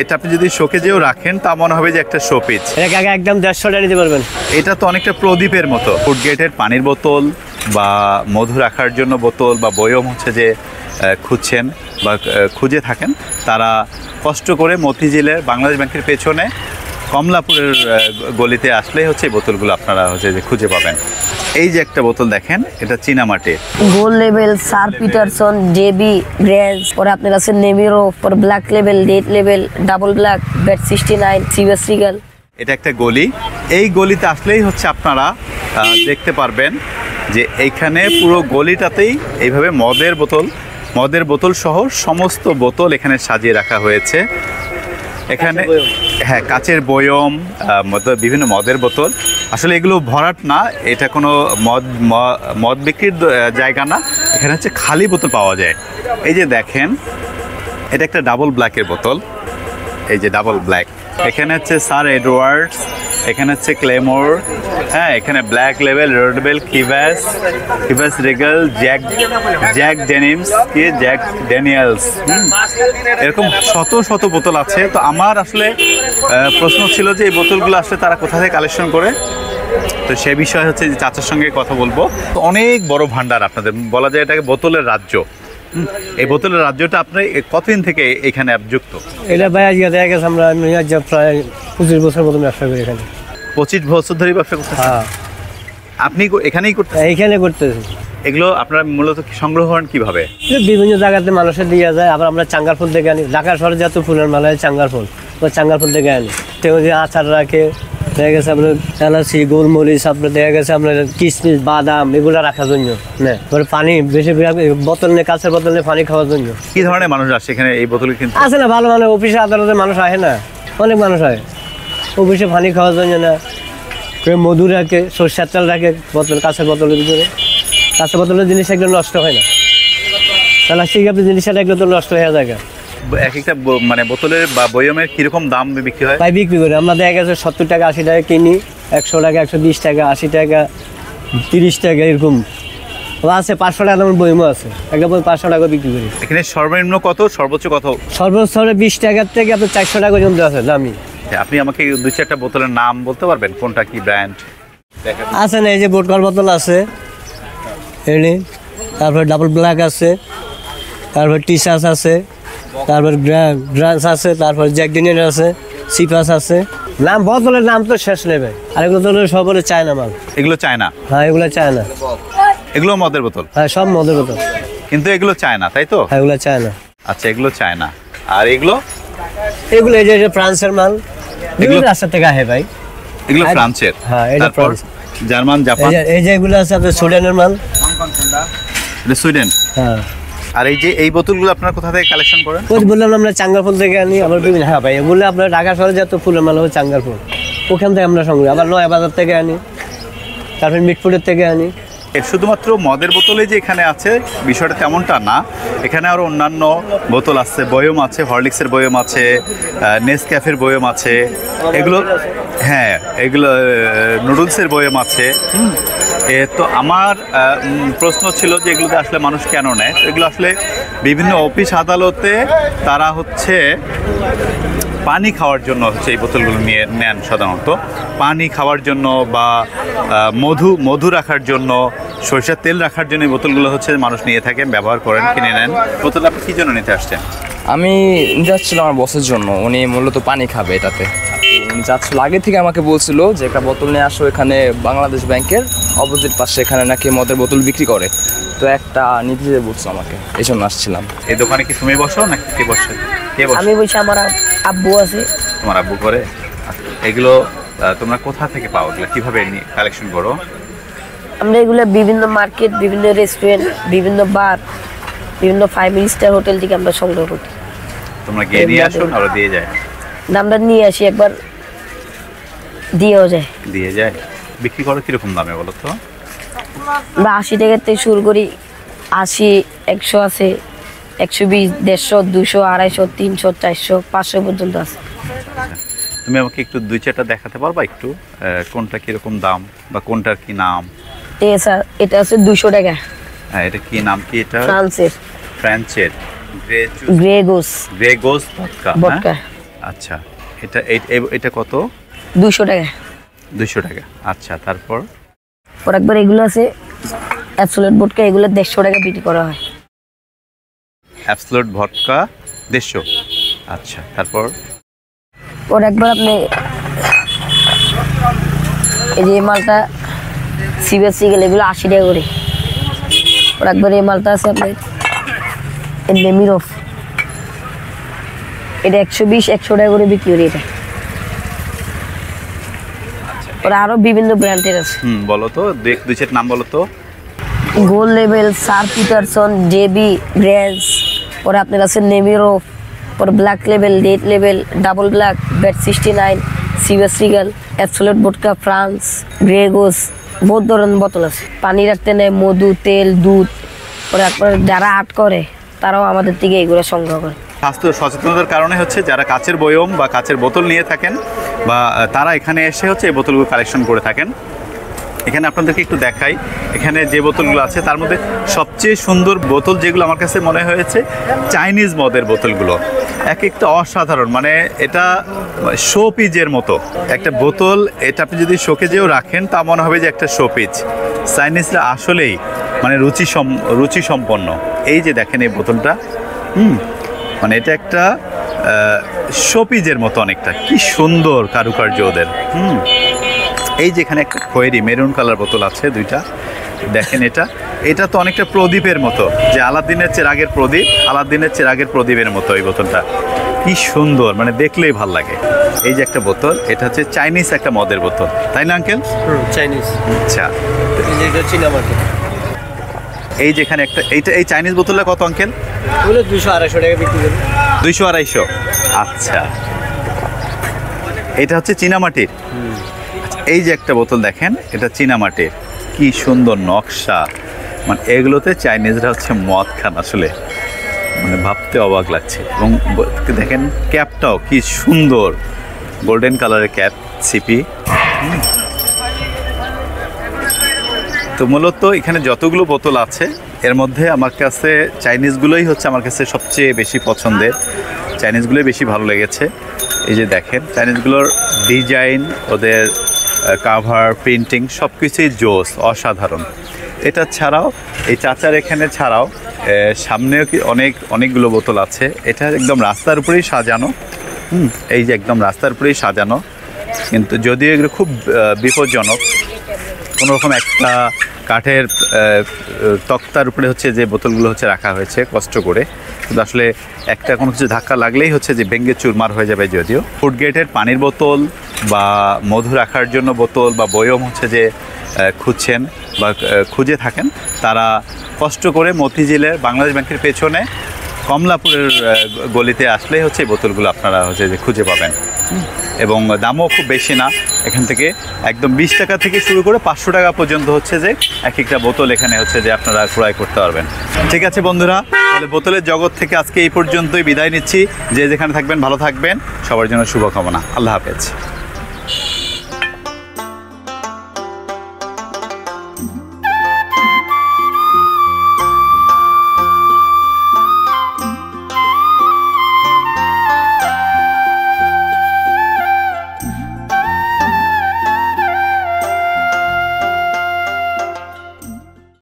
এটা আপনি যদি শোকেজেও রাখেন তা মনে হবে যে একটা শোপিস। এটা একদম 150 টাকা নিতে পারবেন। এটা তো অনেকটা প্রদীপের মতো। ফুড গ্রেডের পানির বোতল বা মধু রাখার জন্য বোতল বা বয়ম হচ্ছে যে খুঁজছেন বা খুঁজে থাকেন, তারা কষ্ট করে মতিঝিলের বাংলাদেশ ব্যাংকের পেছনে কমলাপুরের গলিতে আসলেই হচ্ছে এই বোতলগুলো আপনারা হচ্ছে যে খুঁজে পাবেন। এই যে একটা বোতল দেখেন, এটা চীনামাটির। গোল্ড লেভেল, স্যার পিটারসন, জেবি, গ্রেজ, পরে আপনার আছে নেমিরো, পরে ব্ল্যাক লেভেল, রেড লেভেল, double black, VAT 69, Chivas Regal. এটা একটা গলি। এই গলিতে আসলেই হচ্ছে আপনারা দেখতে পারবেন যে এইখানে পুরো গলিটাতেই এইভাবে মদের বোতল সহ সমস্ত বোতল এখানে সাজিয়ে রাখা হয়েছে। এখানে হ্যাঁ, কাচের বয়ম, বিভিন্ন মদের বোতল। আসলে এগুলো ভরাট না, এটা কোনো মদ বিক্রির জায়গা না, এখানে হচ্ছে খালি বোতল পাওয়া যায়। এই যে দেখেন, এটা একটা ডাবল ব্ল্যাকের বোতল। এই যে ডাবল ব্ল্যাক। এখানে হচ্ছে স্যার এডওয়ার্ডস, এখানে হচ্ছে ক্লেমোর, হ্যাঁ, এখানে ব্ল্যাক লেভেল, রোডবেল, Chivas Regal, Jack Daniel's, Jack Daniel's, এরকম শত শত বোতল আছে। তো আমার আসলে প্রশ্ন ছিল যে এই বোতলগুলো আসলে তারা কোথা থেকে কালেকশন করে, তো সে বিষয়ে হচ্ছে যে চাচার সঙ্গে কথা বলবো। তো অনেক বড় ভান্ডার আপনাদের, বলা যায় এটাকে বোতলের রাজ্য। এই বোতলের রাজ্যটা আপনার কতদিন থেকে এখানে যুক্ত? এটা ভাই আজকে দেখা গেছে আমরা প্রায় 25 বছর মতো ব্যবসা করি এখানে। 25 বছর ধরে ব্যবসা করতেছেন? হ্যাঁ। আপনি এখানেই করতেছেন? এইখানে করতেছি। এগুলো আপনারা মূলত সংগ্রহ করেন কিভাবে? বিভিন্ন জায়গাতে মানুষের দিয়ে যায়, আবার আমরা চাঙ্গার ফুল থেকে আনি। ঢাকা শহরে যত ফুলের মালা হয় চাঙ্গার ফুল, ওই চাঙ্গার ফুল থেকে আনি। তো আচার রাখে, দেখা গেছে আপনার এলাচি, গোলমরিচ, আপনার দেখা গেছে আপনার কিশমিশ, বাদাম, এগুলো রাখার জন্য। হ্যাঁ, পানি বেশি বোতল নিয়ে, কাঁচের বোতল নিয়ে পানি খাওয়ার জন্য। কি ধরনের মানুষ আসে এখানে এই বোতল কিনতে? আসে না, ভালো ভালো অফিসে আদালতে মানুষ আসে না, অনেক মানুষ হয় অফিসে পানি খাওয়ার জন্য। না, কেউ মধু রাখে, সরষের তেল রাখে বোতল, কাঁচের বোতলের ভিতরে। কাঁচের বোতলের জিনিস একদম নষ্ট হয় না, প্লাস্টিক আপনার জিনিসটা একদম তো নষ্ট হয়ে যায়। এক একটা মানে বোতলের বা বয়মের কিরকম দাম বিক্রি হয়? তাই বিক্রি করি আমরা, দেখা গেছে 70 টাকা, 80 টাকা কিনি, 100 টাকা, 120 টাকা, 80 টাকা, 30 টাকা, এরকম আছে। 500 টাকা দামের বয়মও আছে, একটা বই 500 টাকা বিক্রি করি। এখানে সর্বনিম্ন কত, সর্বোচ্চ কত? সর্বোচ্চ 20 টাকার থেকে আপনার 400 টাকা পর্যন্ত আছে দামি। আপনি আমাকে 2-4টা বোতলের নাম বলতে পারবেন, কোনটা কি ব্র্যান্ড? আছে না, এই যে বোটকার বোতল আছে, তারপর ডাবল ব্ল্যাক আছে, তারপর টিসাস আছে, তারপর গ্রান্স আছে, তারপর জ্যাক ড্যানিয়েল আছে, সিপাস আছে। নাম বোতলের নাম তো শেষ নেবে। আর এগুলো তো সব বলে চায়না মাল। এগুলো চায়না? হ্যাঁ, এগুলো চায়না। এগুলো মদের বোতল? হ্যাঁ, সব মদের বোতল, কিন্তু এগুলো চায়না, তাই তো? হ্যাঁ, এগুলো চায়না। আচ্ছা, এগুলো চায়না। আর এগুলো এই যে ফ্রান্সের মাল, বিভিন্ন রাস্তা থেকে আসে ভাই। এগুলো ফ্রান্সের? হ্যাঁ, এটা ফ্রান্স, জার্মান, জাপান। এই যে এগুলো আছে আপনার সুইডেনের মাল। এটা সুইডেন? হ্যাঁ। আর এই যে এই বোতলগুলো আপনারা কোথা থেকে কালেকশন করেন? ওই বললাম আমরা চাঙ্গার ফুল থেকে আনি। আবার বিভিন্ন, হ্যাঁ ভাই, এগুলো আপনার ঢাকা শহরে যত ফুলের মাল হয় চাঙ্গার ফুল, ওখান থেকে আমরা সংগ্রহ। আবার নয়া বাজার থেকে আনি, তারপর মিটফুটের থেকে আনি। শুধুমাত্র মদের বোতলে যে এখানে আছে বিষয়টা তেমনটা না, এখানে আরও অন্যান্য বোতল আছে, বয়ম আছে, হরলিক্সের বয়ম আছে, নেসক্যাফের বয়ম আছে, এগুলো, হ্যাঁ, এগুলো নুডলসের বয়ম আছে। তো আমার প্রশ্ন ছিল যে এগুলোতে আসলে মানুষ কেন নেয়? এগুলো আসলে বিভিন্ন অফিস আদালতে তারা হচ্ছে পানি খাওয়ার জন্য হচ্ছে এই বোতলগুলো নিয়ে নেন সাধারণত। পানি খাওয়ার জন্য বা মধু রাখার জন্য, সরিষার তেল রাখার জন্য এই বোতলগুলো হচ্ছে মানুষ নিয়ে থাকেন, ব্যবহার করেন, কিনে নেন। বোতল আপনি কী জন্য নিতে আসছেন? আমি যাচ্ছিলাম আমার বসের জন্য, উনি মূলত পানি খাবে এটাতে। উনি যাচ্ছিল, আগে থেকে আমাকে বলছিল যে একটা বোতল নিয়ে আসো, এখানে বাংলাদেশ ব্যাংকের অপোজিট পাশে এখানে নাকি মদের বোতল বিক্রি করে, তো একটা নিতে বলছো আমাকে, এই জন্য আসছিলাম। এই দোকানে কি তুমি বসো নাকি কে বসে? আমি বলছি, আমার আব্বু আছে। তোমার আব্বু করে? এগুলো তোমরা কোথা থেকে পাও, এগুলো কীভাবে কালেকশন করো? আমরা এগুলো বিভিন্ন মার্কেট, বিভিন্ন রেস্টুরেন্ট, বিভিন্ন বার, বিভিন্ন 5 স্টার হোটেল থেকে আমরা সংগ্রহ করি। তোমরা গিয়ে নিয়ে আসো না ওরা দিয়ে যায়? আমরা নিয়ে আসি, একবার দিয়েও যায়। দিয়ে যায়। বিক্রি করো কীরকম দামে বলো তো? আমরা 80 টাকার থেকে শুরু করি, 80, 100 আছে, 120, 150, 200, 250, 300, 400, 500 পর্যন্ত আছে। তুমি আমাকে একটু 2-4টা দেখাতে পারবা একটু, কোনটা কিরকম দাম বা কোনটার কি নাম? এটা আছে 200 টাকা। হ্যাঁ, এটা কি নাম কি? এটা ফ্রান্সের গ্রে গোস ভদকা। আচ্ছা, এটা এটা কত? 200 টাকা। 200 টাকা। আচ্ছা, তারপর পর একবার এগুলো আছে অ্যাবসোলিউট ভডকা, এগুলো 150 টাকা বিক্রি করা হয়। অ্যাবসোলিউট ভডকা 150। আচ্ছা, তারপর পর একবার আপনি এই যে মালটা সিগেল এগুলো 80 টাকা করে। পর একবার এই মালটা আছে আপনার নেমিরফ, এটা 120-100 টাকা করে বিক্রি করি এটা। ওরা আরো বিভিন্ন ব্র্যান্ডের আছে। বলো তো, দুই সেট নাম বলো তো। গোল্ড লেভেল, সার পিটারসন, জেবি, গ্রেন্স, পরে আপনার আছে নেমিরফ, পরে ব্ল্যাক লেভেল, রেড লেভেল, ডাবল ব্ল্যাক, বেড 69, সিগেল, অ্যাবসোলিউট ভডকা, ফ্রান্স, গ্রেগোস, বহুত ধরনের বোতল আছে। পানি রাখতে নেয়, মধু, তেল, দুধ। পরে আপনার যারা আর্ট করে তারাও আমাদের থেকে এগুলো সংগ্রহ করে। স্বাস্থ্য সচেতনতার কারণে হচ্ছে যারা কাচের বয়ম বা কাচের বোতল নিয়ে থাকেন বা তারা এখানে এসে হচ্ছে এই বোতলগুলো কালেকশন করে থাকেন। এখানে আপনাদেরকে একটু দেখাই, এখানে যে বোতলগুলো আছে তার মধ্যে সবচেয়ে সুন্দর বোতল যেগুলো আমার কাছে মনে হয়েছে চাইনিজ মদের বোতলগুলো। এক একটা অসাধারণ, মানে এটা শো পিজের মতো একটা বোতল। এটা আপনি যদি শোকেজেও রাখেন তা মনে হবে যে একটা শো পিজ। চাইনিজরা আসলেই মানে রুচি সম্পন্ন। এই যে দেখেন এই বোতলটা, মানে এটা একটা শোপিজের মতো অনেকটা, কি সুন্দর কারুকার্য ওদের। এই যেখানে একটা খয়েরি মেরুন কালার বোতল আছে দুইটা, দেখেন এটা তো অনেকটা প্রদীপের মতো, যে আলাদিনের চেরাগের প্রদীপ, আলাদিনের চেরাগের প্রদীপের মতো এই বোতলটা, কি সুন্দর, মানে দেখলেই ভাল লাগে। এই যে একটা বোতল, এটা হচ্ছে চাইনিজ একটা মদের বোতল, তাই না আঙ্কেল? চাইনিজ। আচ্ছা, এই যেখানে একটা এই চাইনিজ বোতলটা কত আঙ্কেল? 200-250 টাকা বিক্রি করি। 200-250। আচ্ছা, এটা হচ্ছে চীনামাটির। এই যে একটা বোতল দেখেন, এটা চীনামাটির, কি সুন্দর নকশা। মানে এগুলোতে চাইনিজরা হচ্ছে মদ খান, আসলে মানে ভাবতে অবাক লাগছে। এবং দেখেন ক্যাপটাও কি সুন্দর, গোল্ডেন কালারের ক্যাপ, সিপি। তো মূলত এখানে যতগুলো বোতল আছে এর মধ্যে আমার কাছে চাইনিজগুলোই হচ্ছে আমার কাছে সবচেয়ে বেশি পছন্দের, চাইনিজগুলোই বেশি ভালো লেগেছে। এই যে দেখেন চাইনিজগুলোর ডিজাইন, ওদের কাভার, প্রিন্টিং সব কিছুই জোস, অসাধারণ। এটা ছাড়াও এই চাচার এখানে ছাড়াও সামনেও কি অনেকগুলো বোতল আছে। এটা একদম রাস্তার উপরেই সাজানো, এই যে একদম রাস্তার উপরেই সাজানো, কিন্তু যদিও এগুলো খুব বিপজ্জনক। কোনোরকম একটা কাঠের তক্তার উপরে হচ্ছে যে বোতলগুলো হচ্ছে রাখা হয়েছে কষ্ট করে, কিন্তু আসলে একটা কোনো কিছু ধাক্কা লাগলেই হচ্ছে যে ভেঙে চুরমার হয়ে যাবে। যদিও ফুড গ্রেডের পানির বোতল বা মধু রাখার জন্য বোতল বা বয়ম হচ্ছে যে খুঁজছেন বা খুঁজে থাকেন, তারা কষ্ট করে মতিঝিলের বাংলাদেশ ব্যাংকের পেছনে কমলাপুরের গলিতে আসলেই হচ্ছে এই বোতলগুলো আপনারা হচ্ছে যে খুঁজে পাবেন। এবং দামও খুব বেশি না, এখান থেকে একদম 20 টাকা থেকে শুরু করে 500 টাকা পর্যন্ত হচ্ছে যে এক একটা বোতল এখানে হচ্ছে যে আপনারা ক্রয় করতে পারবেন। ঠিক আছে বন্ধুরা, তাহলে বোতলের জগৎ থেকে আজকে এই পর্যন্তই বিদায় নিচ্ছি। যে যেখানে থাকবেন ভালো থাকবেন, সবার জন্য শুভকামনা। আল্লাহ হাফেজ।